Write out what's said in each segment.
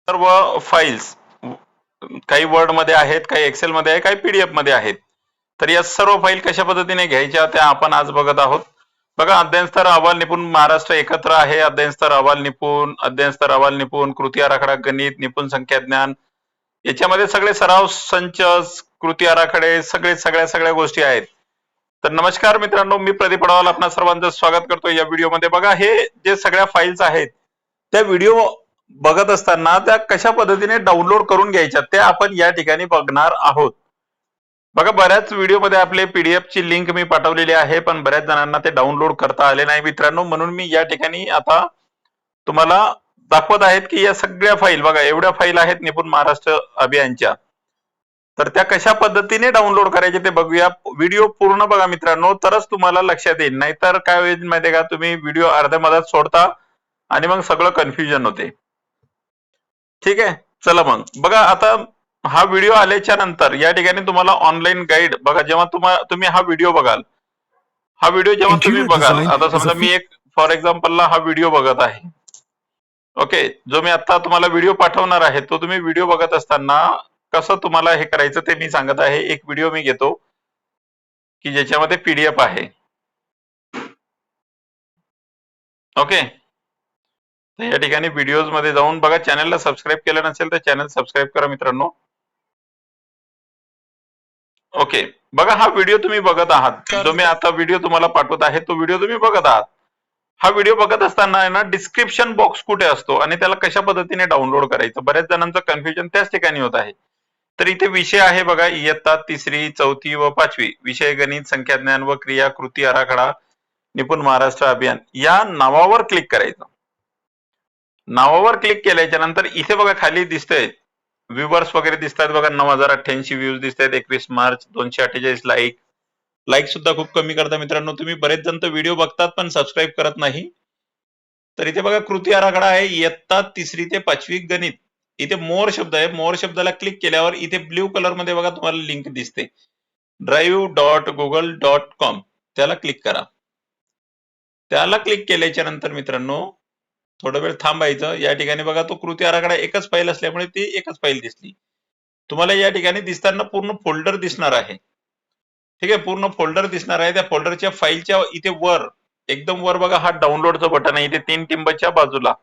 सर्व फाईल्स काही वर्ड मध्ये आहेत, काही एक्सेल मध्ये आहे, काही पीडीएफ मध्ये आहेत. तर या सर्व फाईल कशा पद्धतीने घ्यायच्या त्या आपण आज बघत आहोत. बघा, अध्ययन स्तर अहवाल निपुण महाराष्ट्र एकत्र आहे. अध्ययन स्तर अहवाल निपुण, अध्ययन स्तर अहवाल निपुण, कृती आराखडा गणित, निपुण संख्या ज्ञान, याच्यामध्ये सगळे सराव संच, कृती आराखडे, सगळ्या गोष्टी आहेत. तर नमस्कार मित्रांनो, मी प्रदीप अडवाल आपणा सर्वांचं स्वागत करतो या व्हिडिओमध्ये. बघा, हे जे सगळ्या फाईल्स आहेत त्या व्हिडिओ बघत असताना त्या कशा पद्धतीने डाउनलोड करून घ्यायच्या ते आपण या ठिकाणी बघणार आहोत. बघा, बऱ्याच व्हिडिओमध्ये आपले पीडीएफ ची लिंक मी पाठवलेली आहे, पण बऱ्याच जणांना ते डाउनलोड करता आले नाही मित्रांनो. म्हणून मी या ठिकाणी आता तुम्हाला दाखवत आहेत की या सगळ्या फाईल, बघा एवढ्या फाईल आहेत निपुण महाराष्ट्र अभियानच्या, तर त्या कशा पद्धतीने डाउनलोड करायचे ते बघूया. व्हिडिओ पूर्ण बघा मित्रांनो, तरच तुम्हाला लक्षात येईल. नाहीतर काय होईल माहितीये का, तुम्ही व्हिडिओ अर्ध्या मधात सोडता आणि मग सगळं कन्फ्युजन होते. ठीक आहे, चला मग बघा. आता हा व्हिडिओ आल्याच्या नंतर या ठिकाणी तुम्हाला ऑनलाईन गाईड, बघा जेव्हा तुम्ही हा व्हिडिओ बघाल, हा व्हिडिओ जेव्हा तुम्ही बघाल, आता समजा मी एक फॉर एक्झाम्पलला हा व्हिडिओ बघत आहे. ओके, जो मी आता तुम्हाला व्हिडिओ पाठवणार आहे तो तुम्ही व्हिडिओ बघत असताना कसं तुम्हाला हे करायचं ते मी सांगत आहे. एक व्हिडिओ मी घेतो की ज्याच्यामध्ये पीडीएफ आहे. ओके, तर या ठिकाणी व्हिडिओज मध्ये जाऊन बघा. चॅनलला सबस्क्राईब केलं नसेल तर चॅनल सबस्क्राईब करा मित्रांनो. ओके, बघा हा व्हिडिओ तुम्ही बघत आहात, जो मी आता व्हिडिओ तुम्हाला पाठवत आहे तो व्हिडिओ तुम्ही बघत आहात. हा व्हिडिओ बघत असताना आहे ना, डिस्क्रिप्शन बॉक्स कुठे असतो आणि त्याला कशा पद्धतीने डाउनलोड करायचं, बऱ्याच जणांचं कन्फ्युजन त्याच ठिकाणी होत आहे. तर इथे विषय आहे बघा, इयत्ता 3री, 4थी व 5वी, विषय गणित, संख्या ज्ञान व क्रिया, कृती आराखडा, निपुण महाराष्ट्र अभियान, या नावावर क्लिक करायचं. नावावर क्लिक केल्याच्या नंतर इथे बघा खाली दिसतंय व्ह्यूवर्स वगैरे दिसतात बघा, 9088 व्ह्यूज दिसतात, 21 मार्च, 248 लाईक सुद्धा खूप कमी करता मित्रांनो तुम्ही. बरेच जण तर व्हिडिओ बघतात पण सबस्क्राईब करत नाही. तर इथे बघा कृती आराखडा आहे, इयत्ता 3री ते 5वी गणित. इथे मोर शब्द आहे, मोर शब्दाला क्लिक केल्यावर इथे ब्ल्यू कलर मध्ये बघा तुम्हाला लिंक दिसते, drive.google.com, त्याला क्लिक करा. त्याला क्लिक केल्याच्या नंतर मित्रांनो थोडा वेळ थांबायचं. या ठिकाणी बघा तो कृती आराखडा एकच फाईल असल्यामुळे ती एकच फाईल दिसली. तुम्हाला या ठिकाणी दिसताना पूर्ण फोल्डर दिसणार आहे. ठीक आहे, पूर्ण फोल्डर दिसणार आहे. त्या फोल्डरच्या फाईलच्या इथे वर, एकदम वर बघा हा डाउनलोडचं बटन आहे. इथे 3 टिंबच्या बाजूला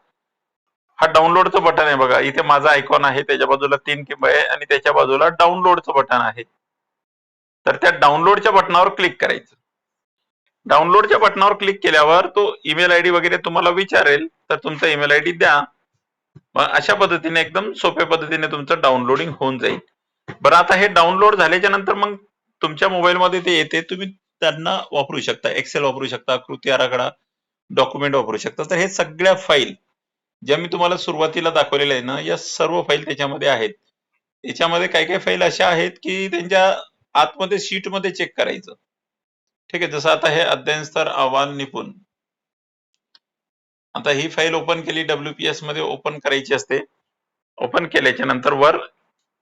हा डाउनलोडचं बटन आहे बघा. इथे माझा आयकॉन आहे, त्याच्या बाजूला 3 टिंब आहे आणि त्याच्या बाजूला डाउनलोडचं बटन आहे. तर त्या डाउनलोडच्या बटनावर क्लिक करायचं. डाउनलोडच्या बटनावर क्लिक केल्यावर तो ईमेल आयडी वगैरे तुम्हाला विचारेल, तर तुमचा ईमेल आयडी द्या. मग अशा पद्धतीने एकदम सोप्या पद्धतीने तुमचं डाउनलोडिंग होऊन जाईल. बरं, आता हे डाउनलोड झाल्याच्या नंतर मग तुमच्या मोबाईल मध्ये ते येते, तुम्ही त्यांना वापरू शकता. एक्सेल वापरू शकता, कृती आराखडा डॉक्युमेंट वापरू शकता. तर हे सगळ्या फाईल ज्या मी तुम्हाला सुरुवातीला दाखवलेल्या आहे ना, या सर्व फाईल त्याच्यामध्ये आहेत. याच्यामध्ये काही काही फाईल अशा आहेत की त्यांच्या आतमध्ये शीट मध्ये चेक करायचं. ठीक आहे, जसं आता हे अध्ययन स्तर अहवाल निपुण, आता ही फाईल ओपन केली, WPS मध्ये ओपन करायची असते. ओपन केल्याच्या नंतर वर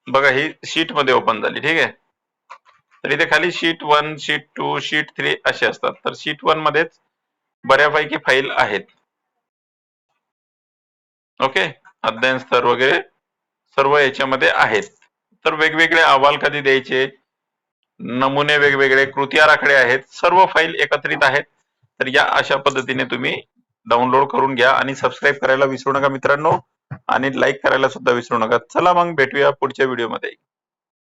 बघा ही शीट मध्ये ओपन झाली. ठीक आहे, तर इथे खाली शीट 1, शीट 2, शीट 3 असे असतात. तर शीट 1 मध्येच बऱ्यापैकी फाईल आहेत. ओके, अध्ययन स्तर वगैरे सर्व याच्यामध्ये आहेत. तर वेगवेगळे अहवाल कधी द्यायचे, नमुने वेगवेगळे, कृती आराखडे आहेत, सर्व फाईल एकत्रित आहेत. तर या अशा पद्धतीने तुम्ही डाउनलोड करून घ्या आणि सबस्क्राईब करायला विसरू नका मित्रांनो, आणि लाईक करायला सुद्धा विसरू नका. चला मग भेटूया पुढच्या व्हिडिओमध्ये.